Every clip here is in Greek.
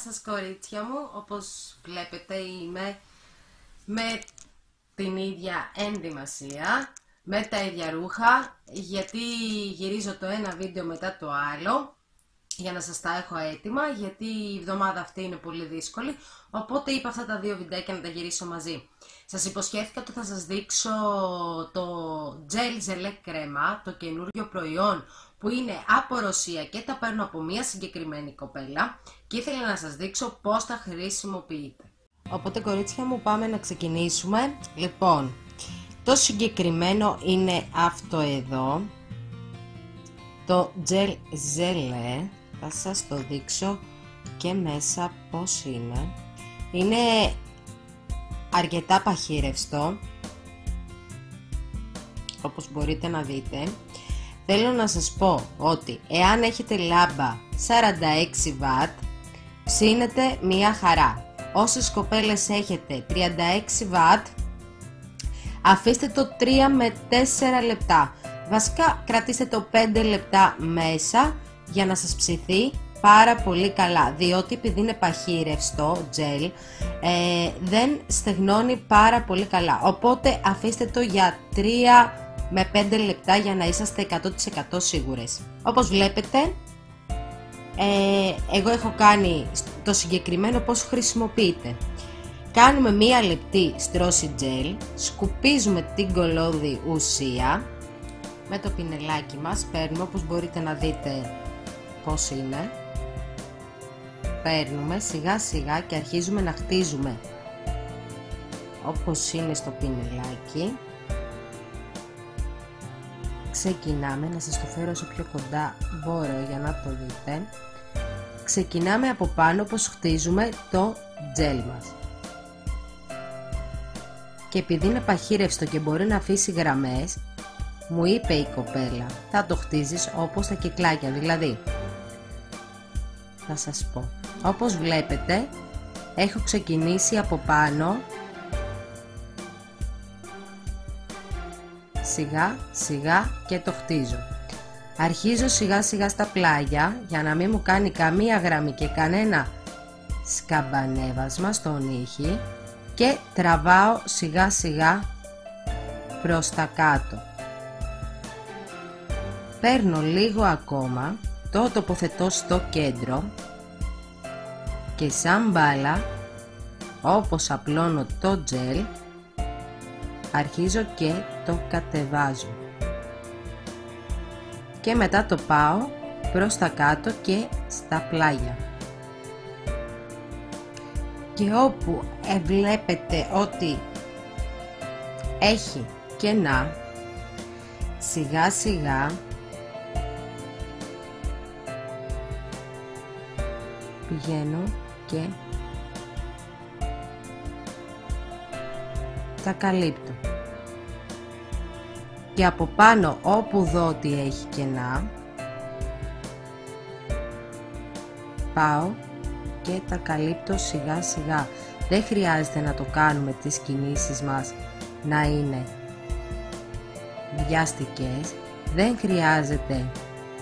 σας κορίτσια μου, όπως βλέπετε είμαι με την ίδια ενδυμασία, με τα ίδια ρούχα, γιατί γυρίζω το ένα βίντεο μετά το άλλο για να σας τα έχω έτοιμα, γιατί η εβδομάδα αυτή είναι πολύ δύσκολη, οπότε είπα αυτά τα δύο βιντεάκια να τα γυρίσω μαζί. Σας υποσχέθηκα ότι θα σας δείξω το Gel Gelé κρέμα, το καινούριο προϊόν που είναι από Ρωσία και τα παίρνω από μια συγκεκριμένη κοπέλα και ήθελα να σας δείξω πώς τα χρησιμοποιείτε. Οπότε κορίτσια μου, πάμε να ξεκινήσουμε. Λοιπόν, το συγκεκριμένο είναι αυτό εδώ, το Gel Gelé. Θα σας το δείξω και μέσα πώς είναι. Είναι αρκετά παχύρευστο, όπως μπορείτε να δείτε. Θέλω να σας πω ότι εάν έχετε λάμπα 46W, ψήνετε μία χαρά. Όσες κοπέλες έχετε 36W, αφήστε το 3 με 4 λεπτά. Βασικά κρατήστε το 5 λεπτά μέσα για να σας ψηθεί πάρα πολύ καλά, διότι επειδή είναι παχύρευστο gel, δεν στεγνώνει πάρα πολύ καλά, οπότε αφήστε το για 3 με 5 λεπτά για να είσαστε 100% σίγουρες. Όπως βλέπετε, εγώ έχω κάνει το συγκεκριμένο πώς χρησιμοποιείται. Κάνουμε μία λεπτή στρώση gel, σκουπίζουμε την κολώδη ουσία με το πινελάκι μας, παίρνουμε, όπως μπορείτε να δείτε πώς είναι, παίρνουμε σιγά σιγά και αρχίζουμε να χτίζουμε όπως είναι στο πινελάκι. Ξεκινάμε, να σας το φέρω όσο πιο κοντά μπορώ για να το δείτε. Ξεκινάμε από πάνω όπως χτίζουμε το gel μας. Και επειδή είναι παχύρευστο και μπορεί να αφήσει γραμμές, μου είπε η κοπέλα, θα το χτίζεις όπως τα κυκλάκια, δηλαδή θα σας πω, όπως βλέπετε έχω ξεκινήσει από πάνω, σιγά σιγά και το χτίζω. Αρχίζω σιγά σιγά στα πλάγια για να μην μου κάνει καμία γραμμή και κανένα σκαμπανέβασμα στον ήχη και τραβάω σιγά σιγά προς τα κάτω. Παίρνω λίγο ακόμα, το τοποθετώ στο κέντρο και σαν μπάλα, όπως απλώνω το gel, αρχίζω και το κατεβάζω και μετά το πάω προς τα κάτω και στα πλάγια. Και όπου βλέπετε ότι έχει κενά, σιγά σιγά πηγαίνω και τα καλύπτω. Και από πάνω όπου δω ότι έχει κενά, πάω και τα καλύπτω σιγά σιγά. Δεν χρειάζεται να το κάνουμε τις κινήσεις μας να είναι βιαστικές, δεν χρειάζεται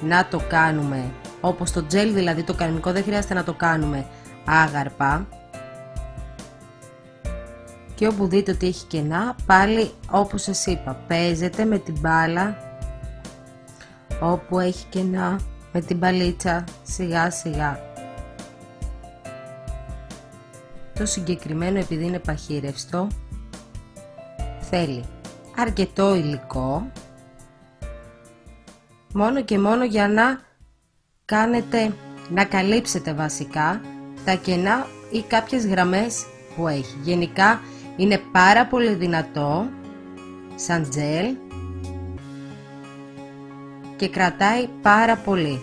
να το κάνουμε όπως το gel, δηλαδή το κανονικό, δεν χρειάζεται να το κάνουμε άγαρπα. Και όπου δείτε ότι έχει κενά, πάλι όπως σας είπα, παίζετε με την μπάλα όπου έχει κενά, με την μπαλίτσα, σιγά σιγά. Το συγκεκριμένο, επειδή είναι παχύρευστο, θέλει αρκετό υλικό, μόνο και μόνο για να κάνετε, να καλύψετε βασικά τα κενά ή κάποιες γραμμές που έχει. Γενικά είναι πάρα πολύ δυνατό σαν gel και κρατάει πάρα πολύ.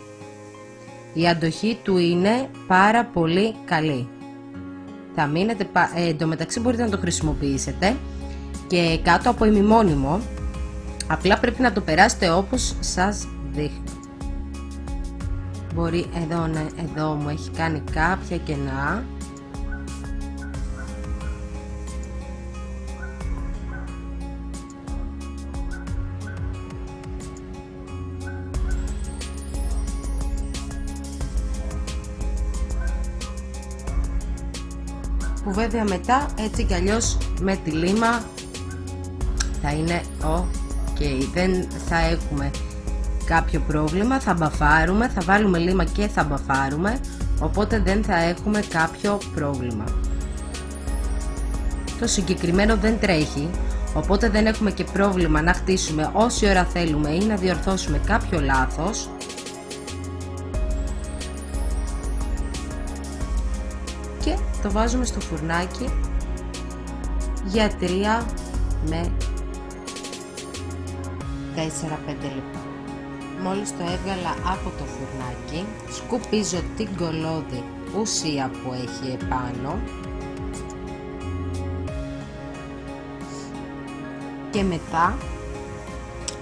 Η αντοχή του είναι πάρα πολύ καλή. Θα μείνετε, εντωμεταξύ μπορείτε να το χρησιμοποιήσετε και κάτω από ημιμόνιμο, απλά πρέπει να το περάσετε όπως σας δείχνω. Μπορεί εδώ, ναι, εδώ μου έχει κάνει κάποια κενά. που βέβαια μετά έτσι κι αλλιώς με τη λίμα θα είναι ok, δεν θα έχουμε κάποιο πρόβλημα, θα μπαφάρουμε, θα βάλουμε λίμα και θα μπαφάρουμε, οπότε δεν θα έχουμε κάποιο πρόβλημα. Το συγκεκριμένο δεν τρέχει, οπότε δεν έχουμε και πρόβλημα να χτίσουμε όση ώρα θέλουμε ή να διορθώσουμε κάποιο λάθος. Και το βάζουμε στο φουρνάκι για 3 με 4-5 λεπτά. Μόλις το έβγαλα από το φουρνάκι, σκουπίζω την κολλώδη ουσία που έχει επάνω και μετά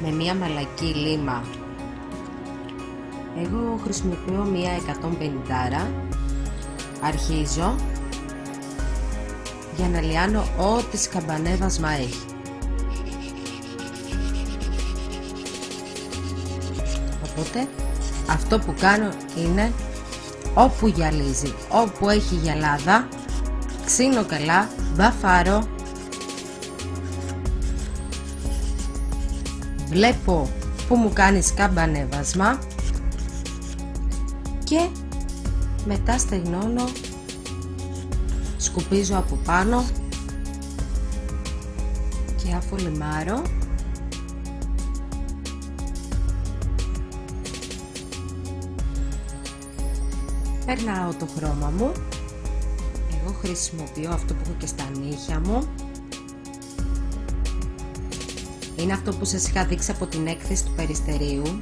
με μία μαλακή λίμα, εγώ χρησιμοποιώ μία 150, αρχίζω για να λιάνω ό,τι σκαμπανέβασμα έχει. Οπότε αυτό που κάνω είναι όπου γυαλίζει, όπου έχει γυαλάδα, ξύνω καλά, μπαφάρω, βλέπω που μου κάνει σκαμπανέβασμα και μετά στεγνώνω, σκουπίζω από πάνω και αφού λιμάρω περνάω το χρώμα μου. Εγώ χρησιμοποιώ αυτό που έχω και στα νύχια μου. Είναι αυτό που σας είχα δείξει από την έκθεση του Περιστερίου.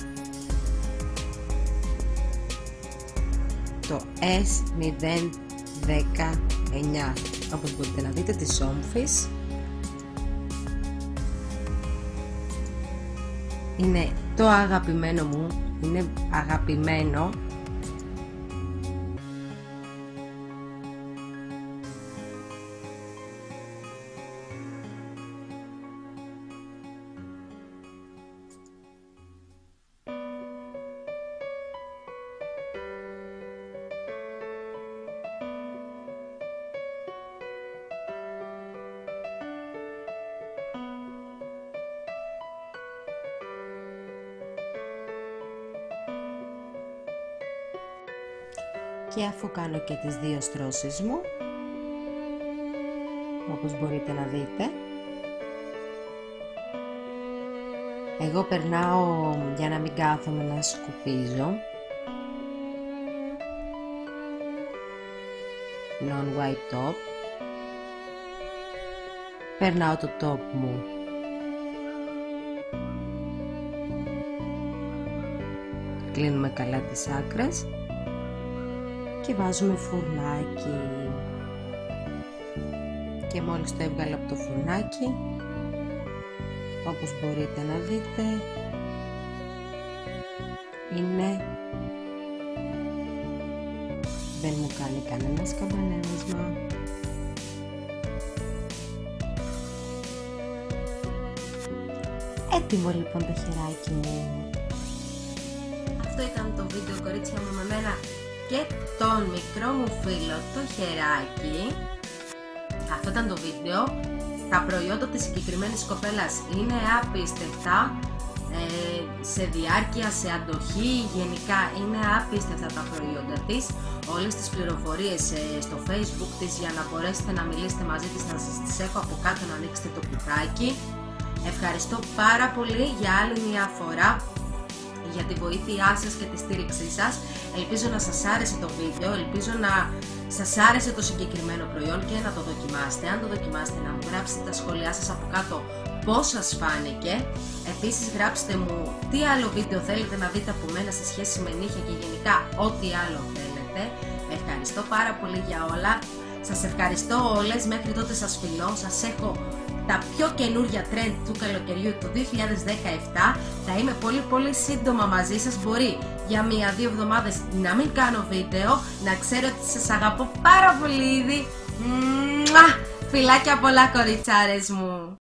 Το S019, όπως μπορείτε να δείτε, της Omphis. Είναι το αγαπημένο μου, είναι αγαπημένο. Και αφού κάνω και τις 2 στρώσεις μου, όπως μπορείτε να δείτε, εγώ περνάω για να μην κάθομαι να σκουπίζω non-white top, περνάω το top μου κλείνουμε καλά τις άκρες και βάζουμε φουρνάκι και μόλις το έβγαλα από το φουρνάκι, όπως μπορείτε να δείτε, είναι, δεν μου κάνει κανένα σκαμπανέβασμα. Έτοιμο λοιπόν το χεράκι μου. Αυτό ήταν το βίντεο, κορίτσια μου, με μένα και τον μικρό μου φίλο το χεράκι. Αυτό ήταν το βίντεο. Τα προϊόντα της συγκεκριμένης κοπέλας είναι απίστευτα, σε διάρκεια, σε αντοχή, γενικά είναι απίστευτα τα προϊόντα της. Όλες τις πληροφορίες στο Facebook της, για να μπορέσετε να μιλήσετε μαζί της, να σας τις έχω από κάτω να ανοίξετε το κουτάκι. Ευχαριστώ πάρα πολύ για άλλη μια φορά για τη βοήθειά σας και τη στήριξή σας. Ελπίζω να σας άρεσε το βίντεο, ελπίζω να σας άρεσε το συγκεκριμένο προϊόν και να το δοκιμάσετε. Αν το δοκιμάσετε, να μου γράψετε τα σχόλιά σας από κάτω πώς σας φάνηκε. Επίσης γράψτε μου τι άλλο βίντεο θέλετε να δείτε από μένα σε σχέση με νύχια και γενικά ό,τι άλλο θέλετε. Ευχαριστώ πάρα πολύ για όλα. Σας ευχαριστώ όλες, μέχρι τότε σας φιλώ, σας έχω τα πιο καινούργια trend του καλοκαιριού του 2017. Θα είμαι πολύ σύντομα μαζί σας, μπορεί για 1-2 εβδομάδες να μην κάνω βίντεο, να ξέρω ότι σας αγαπώ πάρα πολύ ήδη. Φιλάκια πολλά, κοριτσάρες μου.